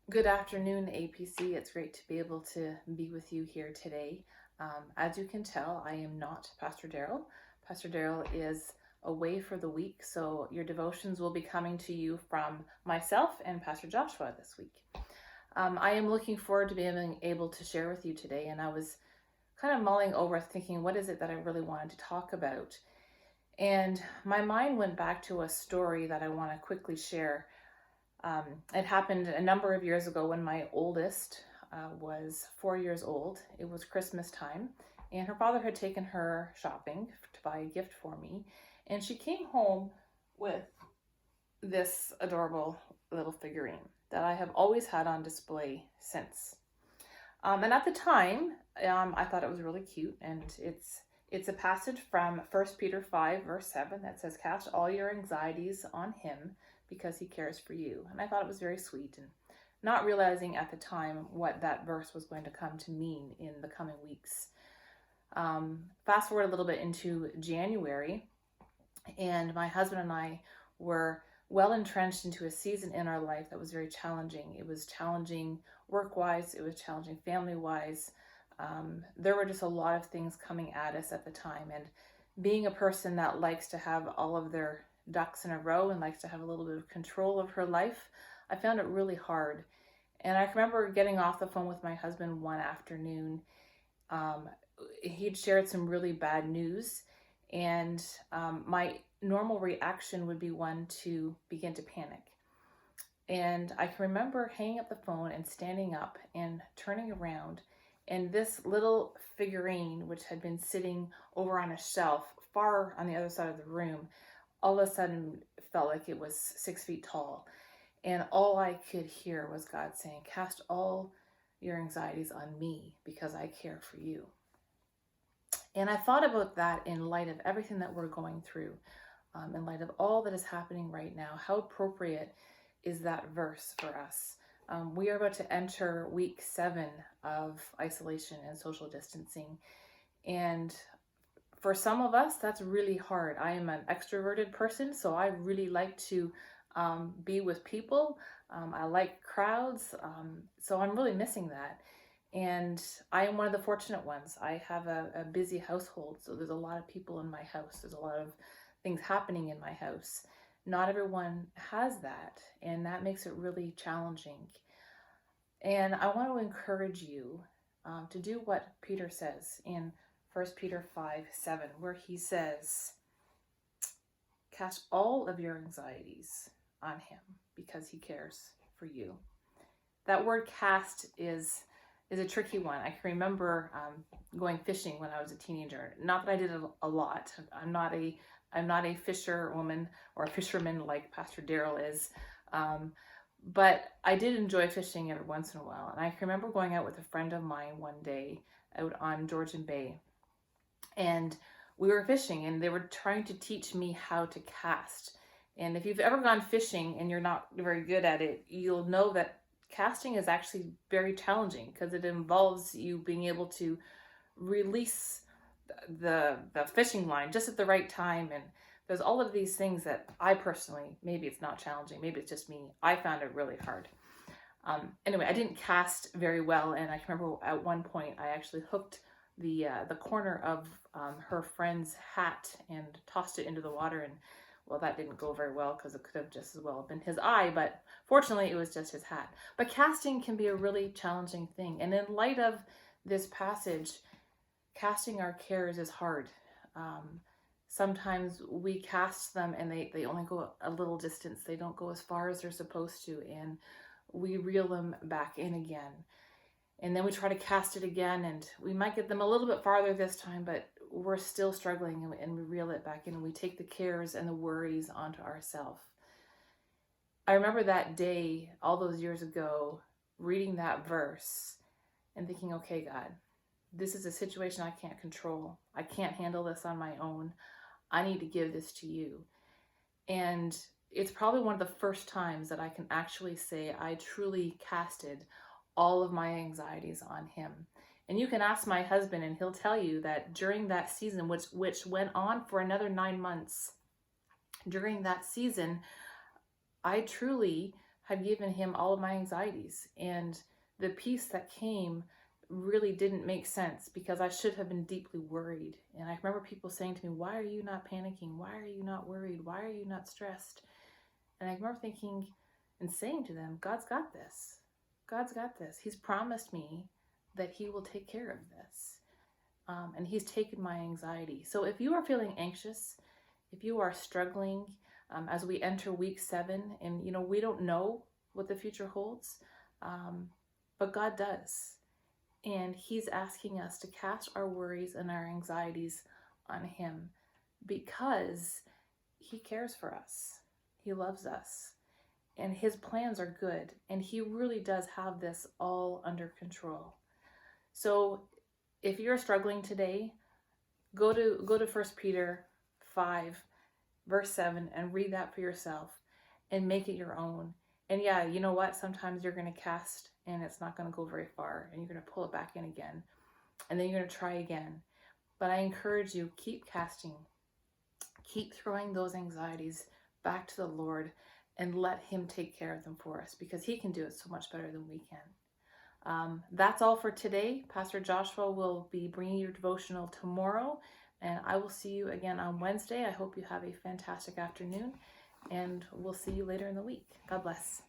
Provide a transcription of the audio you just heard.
Good afternoon, APC. It's great to be able to be with you here today. As you can tell, I am not Pastor Daryl. Pastor Daryl is away for the week, so your devotions will be coming to you from myself and Pastor Joshua this week. I am looking forward to being able to share with you today, and I was kind of mulling over thinking, what is it that I really wanted to talk about? And my mind went back to a story that I want to quickly share. It happened a number of years ago when my oldest was 4 years old. It was Christmas time, and her father had taken her shopping to buy a gift for me. And she came home with this adorable little figurine that I have always had on display since. And at the time, I thought it was really cute, and it's a passage from 1 Peter 5, verse 7 that says, "Cast all your anxieties on him because he cares for you." And I thought it was very sweet, and not realizing at the time what that verse was going to come to mean in the coming weeks. Fast forward a little bit into January, and my husband and I were well entrenched into a season in our life that was very challenging. It was challenging work-wise, it was challenging family-wise. There were just a lot of things coming at us at the time, and being a person that likes to have all of their ducks in a row and likes to have a little bit of control of her life, I found it really hard. And I remember getting off the phone with my husband one afternoon. He'd shared some really bad news, and my normal reaction would be one to begin to panic. And I can remember hanging up the phone and standing up and turning around, and this little figurine, which had been sitting over on a shelf far on the other side of the room, all of a sudden felt like it was 6 feet tall. And all I could hear was God saying, "Cast all your anxieties on me because I care for you." And I thought about that in light of everything that we're going through, in light of all that is happening right now. How appropriate is that verse for us? We are about to enter week 7 of isolation and social distancing. And for some of us, that's really hard. I am an extroverted person, so I really like to be with people. I like crowds, so I'm really missing that. And I am one of the fortunate ones. I have a busy household, so there's a lot of people in my house. There's a lot of things happening in my house. Not everyone has that, and that makes it really challenging. And I want to encourage you to do what Peter says in 1 Peter 5:7, where he says, "Cast all of your anxieties on him because he cares for you." That word cast is a tricky one. I can remember going fishing when I was a teenager. Not that I did it a lot. I'm not a fisherwoman or a fisherman like Pastor Daryl is. But I did enjoy fishing every once in a while. And I can remember going out with a friend of mine one day out on Georgian Bay. And we were fishing, and they were trying to teach me how to cast. And if you've ever gone fishing and you're not very good at it, you'll know that casting is actually very challenging because it involves you being able to release the fishing line just at the right time. And there's all of these things that I personally, maybe it's not challenging, maybe it's just me, I found it really hard. Anyway, I didn't cast very well, and I can remember at one point I actually hooked the corner of her friend's hat and tossed it into the water, and well, that didn't go very well because it could have just as well been his eye, but fortunately it was just his hat. But casting can be a really challenging thing, and in light of this passage, casting our cares is hard. Sometimes we cast them and they only go a little distance. They don't go as far as they're supposed to, and we reel them back in again. And then we try to cast it again, and we might get them a little bit farther this time, but we're still struggling, and we reel it back in, and we take the cares and the worries onto ourselves. I remember that day, all those years ago, reading that verse and thinking, okay, God, this is a situation I can't control. I can't handle this on my own. I need to give this to you. And it's probably one of the first times that I can actually say I truly casted all of my anxieties on him. And you can ask my husband, and he'll tell you that during that season, which went on for another 9 months, during that season, I truly had given him all of my anxieties, and the peace that came really didn't make sense because I should have been deeply worried. And I remember people saying to me, why are you not panicking? Why are you not worried? Why are you not stressed? And I remember thinking and saying to them, God's got this. God's got this. He's promised me that he will take care of this. And he's taken my anxiety. So if you are feeling anxious, if you are struggling as we enter week 7, and we don't know what the future holds, but God does. And he's asking us to cast our worries and our anxieties on him because he cares for us. He loves us. And his plans are good. And he really does have this all under control. So if you're struggling today, go to 1 Peter 5, verse 7, and read that for yourself and make it your own. And yeah, you know what? Sometimes you're going to cast and it's not going to go very far, and you're going to pull it back in again, and then you're going to try again. But I encourage you, keep casting, keep throwing those anxieties back to the Lord, and let him take care of them for us, because he can do it so much better than we can. That's all for today. Pastor Joshua will be bringing your devotional tomorrow, and I will see you again on Wednesday. I hope you have a fantastic afternoon, and we'll see you later in the week. God bless.